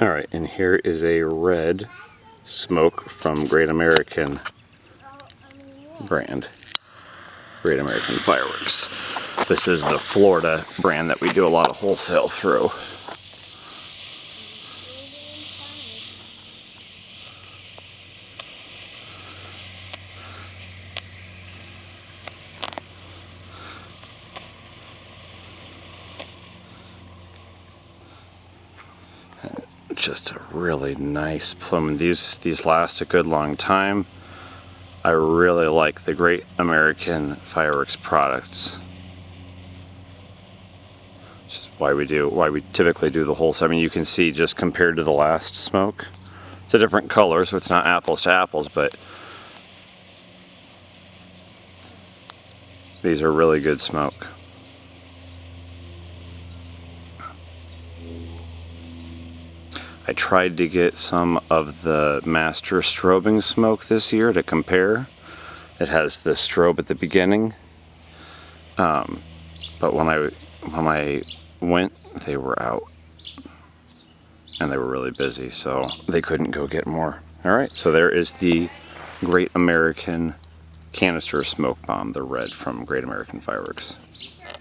Alright, and here is a red smoke from Great American brand. Great American Fireworks. This is the Florida brand that we do a lot of wholesale through. Just a really nice plume. These last a good long time. I really like the Great American Fireworks products. Which is why we typically do the wholesale. I mean, you can see just compared to the last smoke, it's a different color, so it's not apples to apples, but these are really good smoke. I tried to get some of the Master strobing smoke this year to compare. It has the strobe at the beginning, but when I went, they were out, and they were really busy, so they couldn't go get more. All right, so there is the Great American Canister Smoke Bomb, the red from Great American Fireworks.